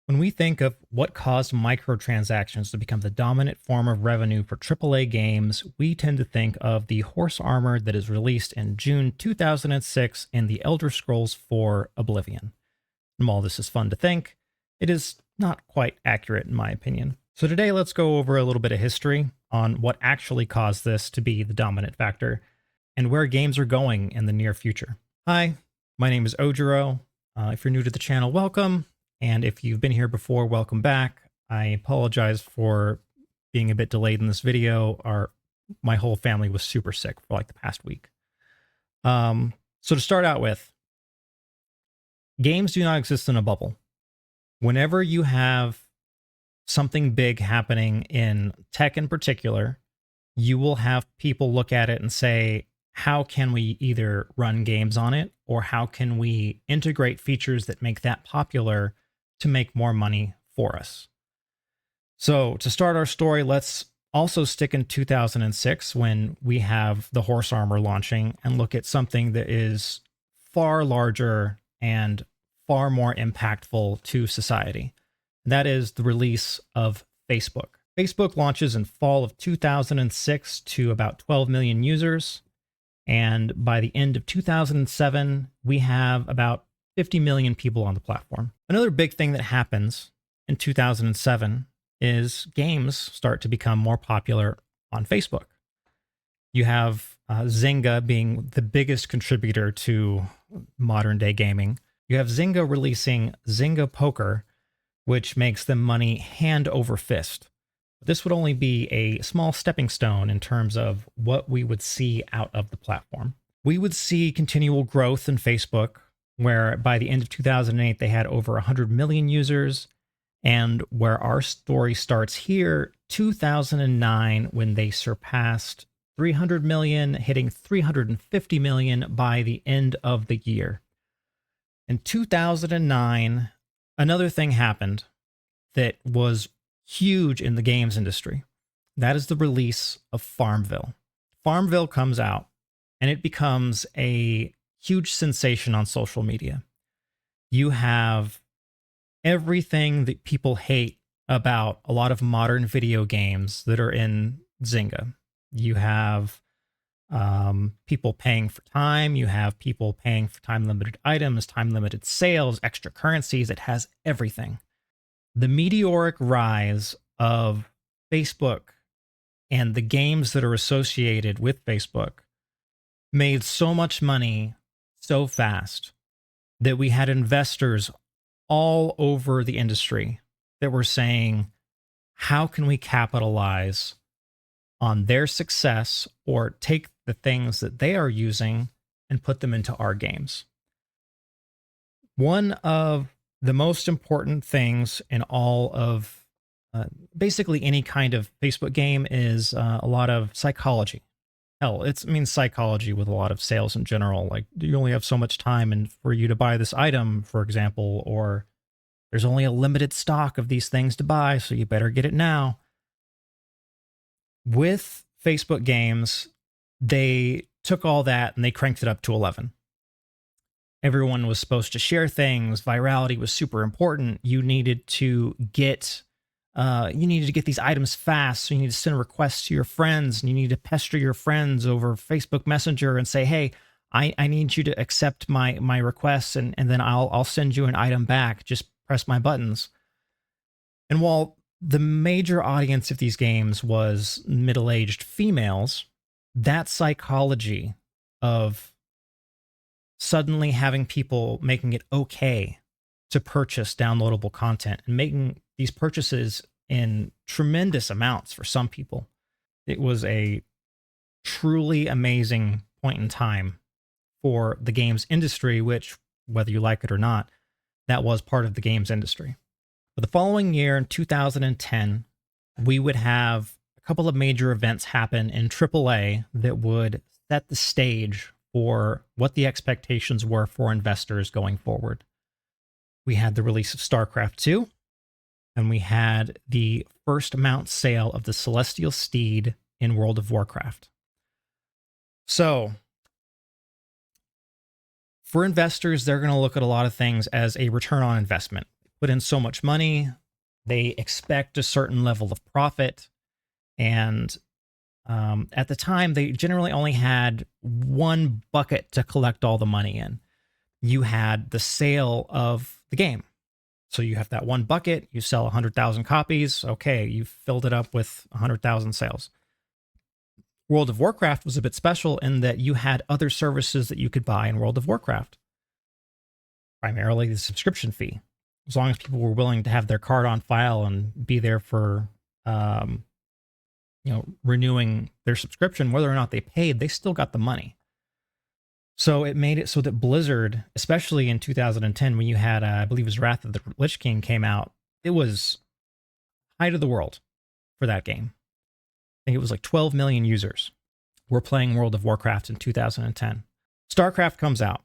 When we think of what caused microtransactions to become the dominant form of revenue for AAA games, we tend to think of the horse armor that is released in June 2006 in The Elder Scrolls IV: Oblivion. And while this is fun to think, it is not quite accurate in my opinion. So today let's go over a little bit of history on what actually caused this to be the dominant factor and where games are going in the near future. Hi, my name is Ojiro. If you're new to the channel, welcome. And if you've been here before, welcome back. I apologize for being a bit delayed in this video. My whole family was super sick for like the past week. So to start out with, games do not exist in a bubble. Whenever you have something big happening in tech in particular, you will have people look at it and say, how can we either run games on it, or how can we integrate features that make that popular to make more money for us? So to start our story, let's also stick in 2006 when we have the horse armor launching and look at something that is far larger and far more impactful to society. That is the release of Facebook. Facebook launches in fall of 2006 to about 12 million users. And by the end of 2007, we have about 50 million people on the platform. Another big thing that happens in 2007 is games start to become more popular on Facebook. You have Zynga being the biggest contributor to modern day gaming. You have Zynga releasing Zynga Poker, which makes them money hand over fist. This would only be a small stepping stone in terms of what we would see out of the platform. We would see continual growth in Facebook, where by the end of 2008, they had over 100 million users. And where our story starts here, 2009, when they surpassed 300 million, hitting 350 million by the end of the year. In 2009, another thing happened that was huge in the games industry. That is the release of Farmville. Farmville comes out and it becomes a huge sensation on social media. You have everything that people hate about a lot of modern video games that are in Zynga. You have people paying for time. You have people paying for time-limited items, time-limited sales, extra currencies. It has everything. The meteoric rise of Facebook and the games that are associated with Facebook made so much money so fast that we had investors all over the industry that were saying, how can we capitalize on their success or take the things that they are using and put them into our games? One of the most important things in all of basically any kind of Facebook game is a lot of psychology. Hell, it means psychology with a lot of sales in general. Like, you only have so much time and for you to buy this item, for example, or there's only a limited stock of these things to buy, so you better get it now. With Facebook games, they took all that and they cranked it up to 11. Everyone was supposed to share things. Virality was super important. You needed to get these items fast. So you need to send requests to your friends, and you need to pester your friends over Facebook Messenger and say, hey, I need you to accept my requests, and then I'll send you an item back. Just press my buttons. And while the major audience of these games was middle-aged females, that psychology of suddenly having people making it okay to purchase downloadable content and making these purchases in tremendous amounts for some people, it was a truly amazing point in time for the games industry, which, whether you like it or not, that was part of the games industry. But the following year, in 2010, we would have a couple of major events happen in AAA that would set the stage for what the expectations were for investors going forward. We had the release of StarCraft II, and we had the first mount sale of the Celestial Steed in World of Warcraft. So, for investors, they're going to look at a lot of things as a return on investment. put in so much money, they expect a certain level of profit. And at the time, they generally only had one bucket to collect all the money in. You had the sale of the game. So you have that one bucket, you sell 100,000 copies. Okay, you've filled it up with 100,000 sales. World of Warcraft was a bit special in that you had other services that you could buy in World of Warcraft, primarily the subscription fee. As long as people were willing to have their card on file and be there for, um, renewing their subscription, whether or not they paid, they still got the money. So it made it so that Blizzard, especially in 2010, when you had, I believe it was Wrath of the Lich King came out, it was height of the world for that game. I think it was like 12 million users were playing World of Warcraft in 2010. StarCraft comes out.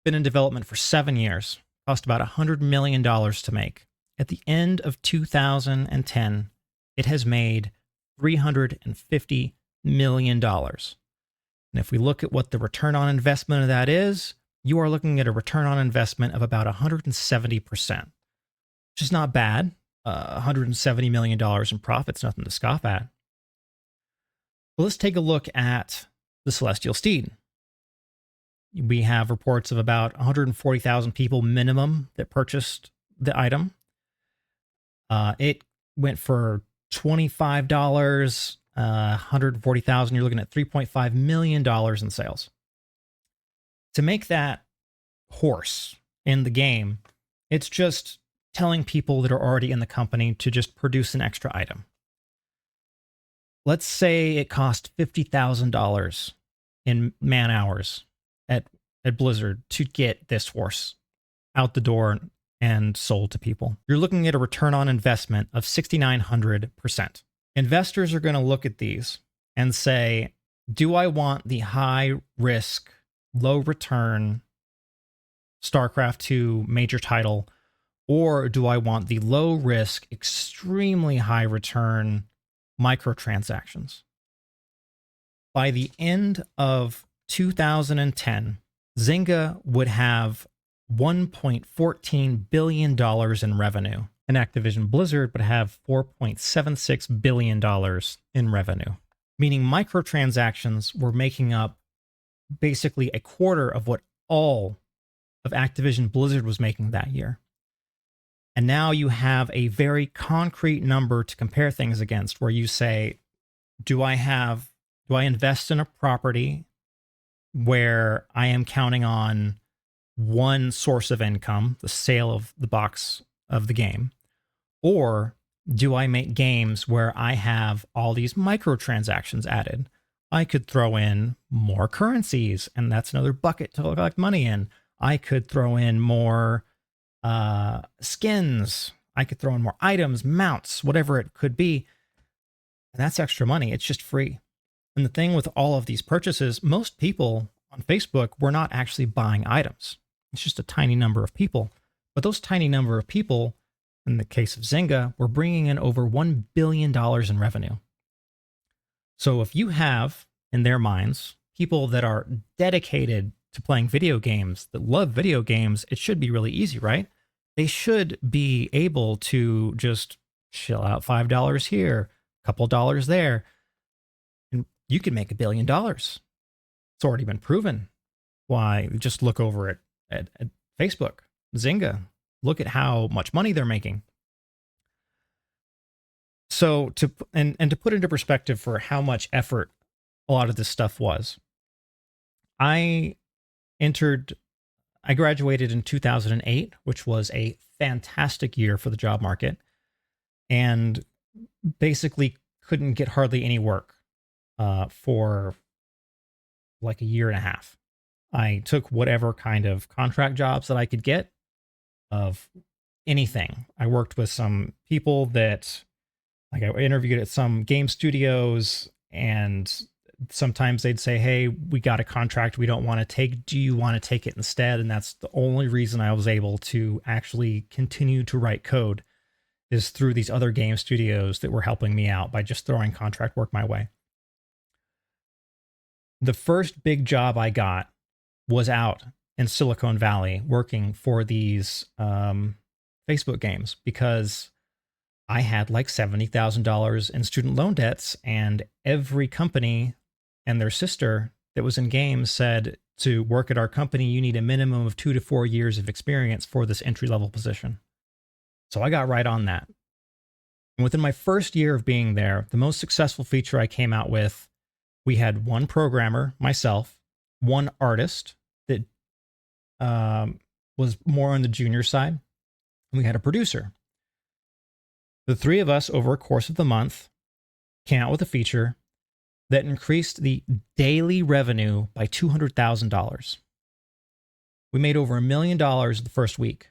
Been in development for 7 years. Cost about $100 million to make. At the end of 2010, it has made $350 million. And if we look at what the return on investment of that is, you are looking at a return on investment of about 170%, which is not bad. $170 million in profits, nothing to scoff at. Well, let's take a look at the Celestial Steed. We have reports of about 140,000 people minimum that purchased the item. It went for $25, 140,000. You're looking at $3.5 million in sales. To make that horse in the game, it's just telling people that are already in the company to just produce an extra item. Let's say it cost $50,000 in man hours at Blizzard to get this horse out the door and sold to people. You're looking at a return on investment of 6,900%. Investors are going to look at these and say, do I want the high risk, low return StarCraft 2 major title, or do I want the low risk, extremely high return microtransactions? By the end of 2010, Zynga would have $1.14 billion in revenue, and Activision Blizzard would have $4.76 billion in revenue, meaning microtransactions were making up basically a quarter of what all of Activision Blizzard was making that year. And now you have a very concrete number to compare things against, where you say, do I invest in a property where I am counting on one source of income, the sale of the box of the game, or do I make games where I have all these microtransactions added? I could throw in more currencies, and that's another bucket to collect money in. I could throw in more skins. I could throw in more items, mounts, whatever it could be. And that's extra money. It's just free. And the thing with all of these purchases, most people on Facebook were not actually buying items. It's just a tiny number of people. But those tiny number of people, in the case of Zynga, were bringing in over $1 billion in revenue. So if you have, in their minds, people that are dedicated to playing video games, that love video games, it should be really easy, right? They should be able to just chill out $5 here, a couple dollars there, and you can make $1 billion. It's already been proven. Why? Just look over at Facebook, Zynga. Look at how much money they're making. So to put into perspective for how much effort a lot of this stuff was, I graduated in 2008, which was a fantastic year for the job market, and basically couldn't get hardly any work for like a year and a half. I took whatever kind of contract jobs that I could get of anything. I worked with some people that, like, I interviewed at some game studios, and sometimes they'd say, hey, we got a contract we don't want to take. Do you want to take it instead? And that's the only reason I was able to actually continue to write code, is through these other game studios that were helping me out by just throwing contract work my way. The first big job I got was out in Silicon Valley working for these Facebook games because I had like $70,000 in student loan debts, and every company and their sister that was in games said to work at our company, you need a minimum of 2 to 4 years of experience for this entry level position. So I got right on that. And within my first year of being there, the most successful feature I came out with, we had one programmer, myself, one artist that was more on the junior side, and we had a producer. The three of us, over a course of the month, came out with a feature that increased the daily revenue by $200,000. We made over $1 million the first week.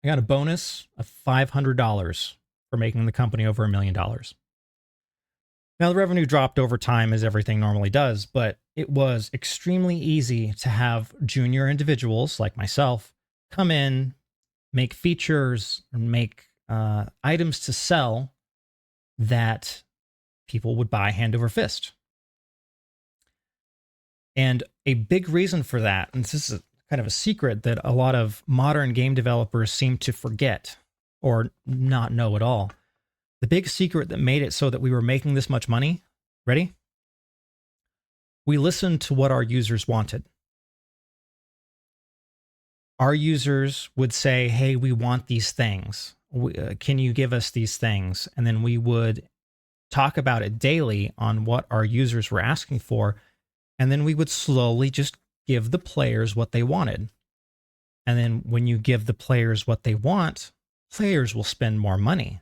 I got a bonus of $500 for making the company over $1 million. Now, the revenue dropped over time as everything normally does, but it was extremely easy to have junior individuals like myself come in, make features, and make items to sell that people would buy hand over fist. And a big reason for that, and this is kind of a secret that a lot of modern game developers seem to forget or not know at all. The big secret that made it so that we were making this much money, ready? We listened to what our users wanted. Our users would say, hey, we want these things. Can you give us these things? And then we would talk about it daily on what our users were asking for. And then we would slowly just give the players what they wanted. And then when you give the players what they want, players will spend more money.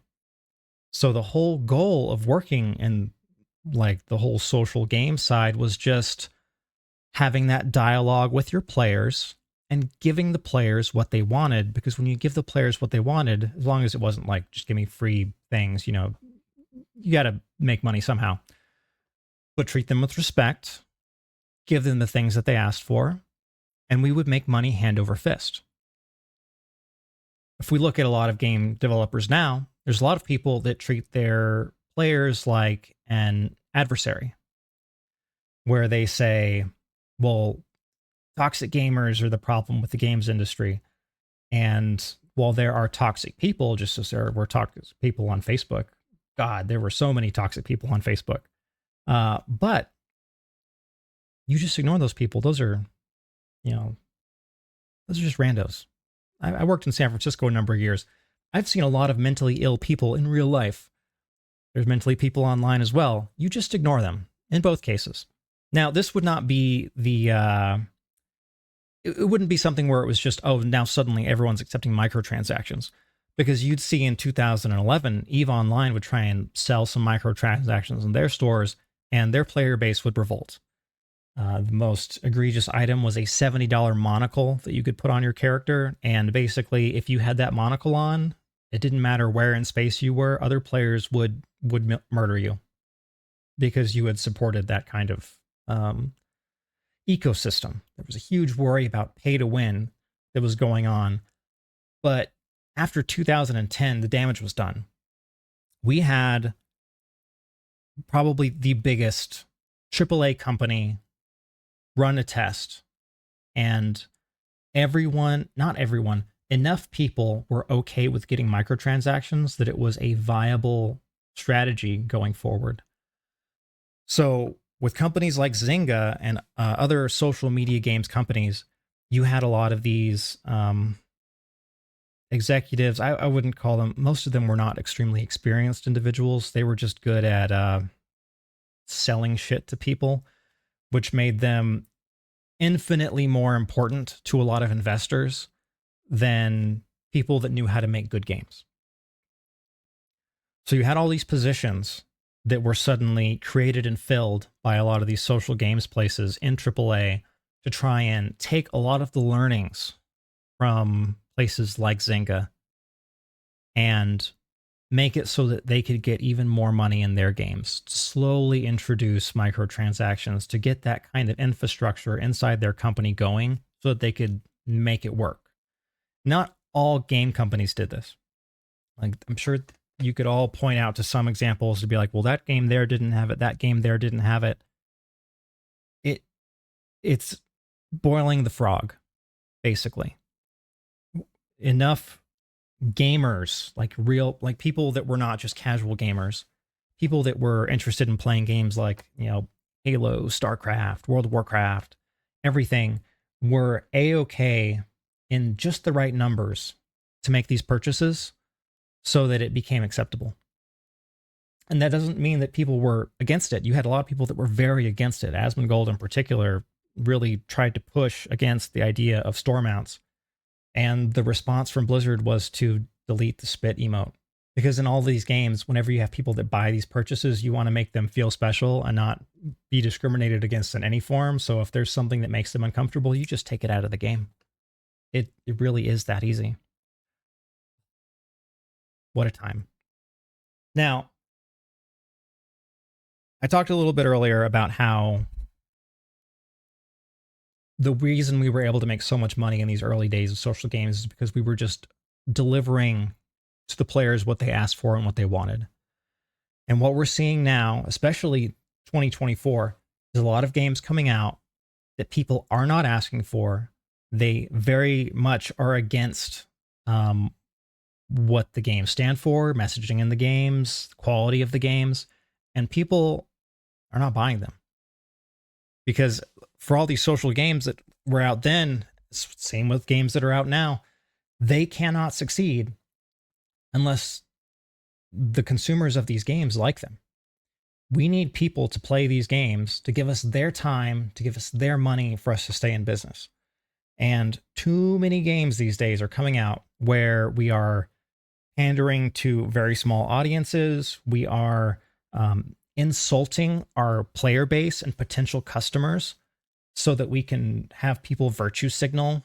So the whole goal of working in like the whole social game side was just having that dialogue with your players and giving the players what they wanted. Because when you give the players what they wanted, as long as it wasn't like, just give me free things, you know, you got to make money somehow, but treat them with respect, give them the things that they asked for, and we would make money hand over fist. If we look at a lot of game developers now, there's a lot of people that treat their players like an adversary, where they say, well, toxic gamers are the problem with the games industry. And while there are toxic people, just as there were toxic people on Facebook, God, there were so many toxic people on Facebook. But you just ignore those people. Those are, you know, those are just randos. I worked in San Francisco a number of years. I've seen a lot of mentally ill people in real life. There's mentally people online as well. You just ignore them in both cases. Now, this would not be the, it wouldn't be something where it was just, oh, now suddenly everyone's accepting microtransactions. Because you'd see in 2011, EVE Online would try and sell some microtransactions in their stores, and their player base would revolt. The most egregious item was a $70 monocle that you could put on your character. And basically, if you had that monocle on, it didn't matter where in space you were, other players would murder you because you had supported that kind of ecosystem. There was a huge worry about pay to win that was going on. But after 2010, the damage was done. We had probably the biggest AAA company run a test, and everyone, not everyone, enough people were okay with getting microtransactions that it was a viable strategy going forward. So with companies like Zynga and other social media games companies, you had a lot of these executives. I wouldn't call them, most of them were not extremely experienced individuals. They were just good at selling shit to people, which made them infinitely more important to a lot of investors than people that knew how to make good games. So you had all these positions that were suddenly created and filled by a lot of these social games places in AAA to try and take a lot of the learnings from places like Zynga and make it so that they could get even more money in their games, to slowly introduce microtransactions to get that kind of infrastructure inside their company going so that they could make it work. Not all game companies did this. Like, I'm sure you could all point out to some examples to be like, well, that game there didn't have it, that game there didn't have it. It's boiling the frog, basically. enough gamers, like real, like people that were not just casual gamers, people that were interested in playing games like, Halo, StarCraft, World of Warcraft, everything, were A-okay in just the right numbers to make these purchases so that it became acceptable. And that doesn't mean that people were against it. You had a lot of people that were very against it. Asmongold in particular really tried to push against the idea of store mounts. And the response from Blizzard was to delete the spit emote. Because in all these games, whenever you have people that buy these purchases, you want to make them feel special and not be discriminated against in any form. So if there's something that makes them uncomfortable, you just take it out of the game. It really is that easy. What a time. Now, I talked a little bit earlier about how the reason we were able to make so much money in these early days of social games is because we were just delivering to the players what they asked for and what they wanted. And what we're seeing now, especially 2024, is a lot of games coming out that people are not asking for. They very much are against what the games stand for, messaging in the games, quality of the games, and people are not buying them. Because for all these social games that were out then, same with games that are out now, they cannot succeed unless the consumers of these games like them. We need people to play these games, to give us their time, to give us their money for us to stay in business. And too many games these days are coming out where we are pandering to very small audiences. We are insulting our player base and potential customers so that we can have people virtue signal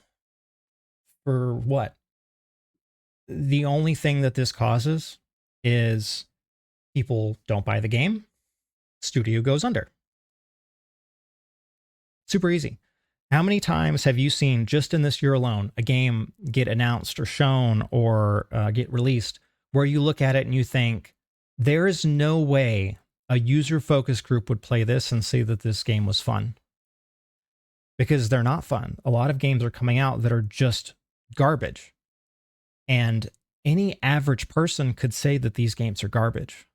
for what? The only thing that this causes is people don't buy the game, studio goes under. Super easy. How many times have you seen, just in this year alone, a game get announced or shown or get released where you look at it and you think, there is no way a user focus group would play this and say that this game was fun? Because they're not fun. A lot of games are coming out that are just garbage. And any average person could say that these games are garbage.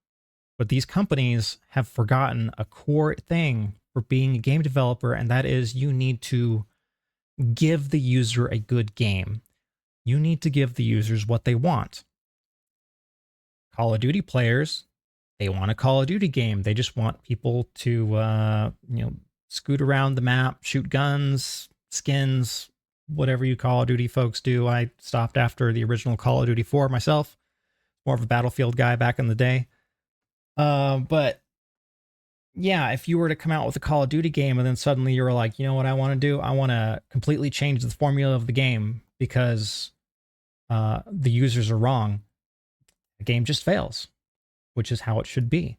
But these companies have forgotten a core thing for being a game developer, and that is you need to give the user a good game. You need to give the users what they want. Call of Duty players, they want a Call of Duty game. They just want people to, scoot around the map, shoot guns, skins, whatever you Call of Duty folks do. I stopped after the original Call of Duty 4 myself. More of a Battlefield guy back in the day. But yeah, if you were to come out with a Call of Duty game and then suddenly you were like, you know what I want to do? I want to completely change the formula of the game because the users are wrong. The game just fails, which is how it should be.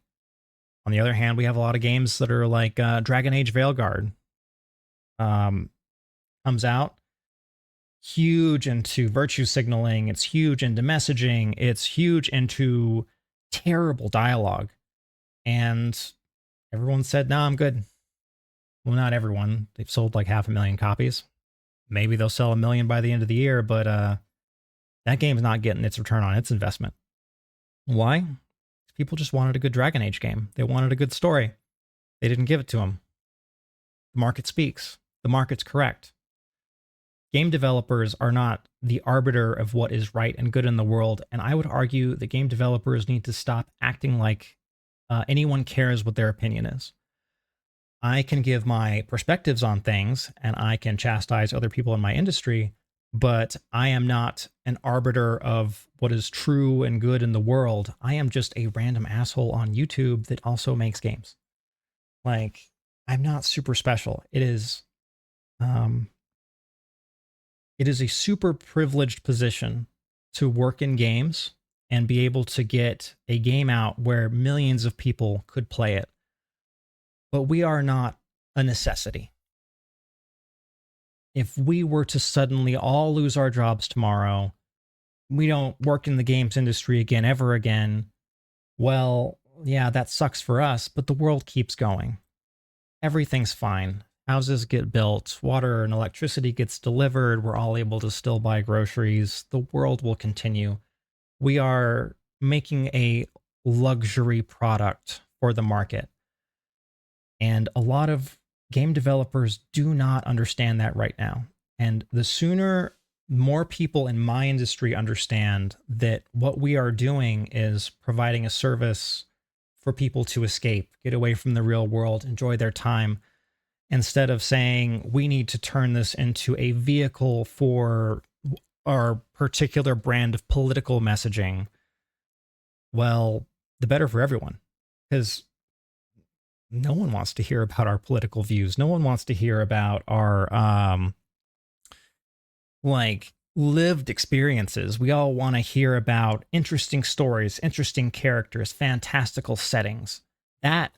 On the other hand, we have a lot of games that are like Dragon Age Veilguard. Comes out, huge into virtue signaling. It's huge into messaging. It's huge into terrible dialogue. And everyone said, no, I'm good. Well, not everyone. They've sold like 500,000 copies. Maybe they'll sell 1 million by the end of the year, but that game's not getting its return on its investment. Why? People just wanted a good Dragon Age game. They wanted a good story. They didn't give it to them. The market speaks. The market's correct. Game developers are not the arbiter of what is right and good in the world, and I would argue that game developers need to stop acting like anyone cares what their opinion is. I can give my perspectives on things, and I can chastise other people in my industry, but I am not an arbiter of what is true and good in the world. I am just a random asshole on YouTube that also makes games. Like, I'm not super special. It is a super privileged position to work in games and be able to get a game out where millions of people could play it. But we are not a necessity. If we were to suddenly all lose our jobs tomorrow, we don't work in the games industry again, ever again, well, yeah, that sucks for us, but the world keeps going. Everything's fine. houses get built, water and electricity gets delivered, we're all able to still buy groceries, the world will continue. We are making a luxury product for the market. And a lot of game developers do not understand that right now. And the sooner more people in my industry understand that what we are doing is providing a service for people to escape, get away from the real world, enjoy their time, instead of saying we need to turn this into a vehicle for our particular brand of political messaging, well, the better for everyone. Because no one wants to hear about our political views. No one wants to hear about our like lived experiences. We all want to hear about interesting stories, interesting characters, fantastical settings. That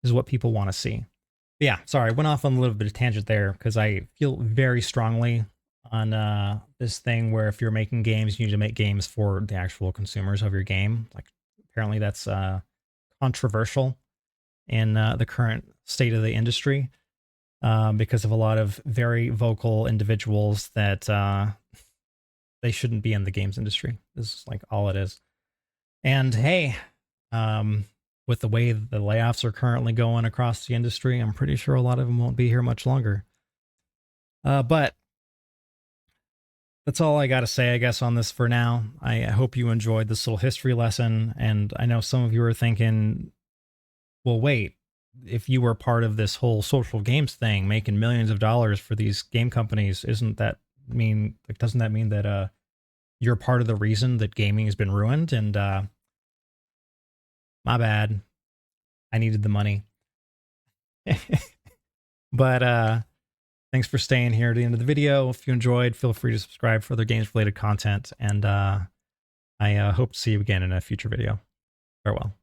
is what people want to see. But yeah, sorry, I went off on a little bit of tangent there because I feel very strongly on this thing where if you're making games, you need to make games for the actual consumers of your game. Like apparently that's controversial in the current state of the industry because of a lot of very vocal individuals that they shouldn't be in the games industry. This is like all it is. And hey, with the way the layoffs are currently going across the industry, I'm pretty sure a lot of them won't be here much longer. But that's all I got to say, I guess, on this for now. I hope you enjoyed this little history lesson. And I know some of you are thinking, well, wait, if you were part of this whole social games thing, making millions of dollars for these game companies, doesn't that mean that you're part of the reason that gaming has been ruined? And my bad. I needed the money. But thanks for staying here to the end of the video. If you enjoyed, feel free to subscribe for other games related content. And I hope to see you again in a future video. Farewell.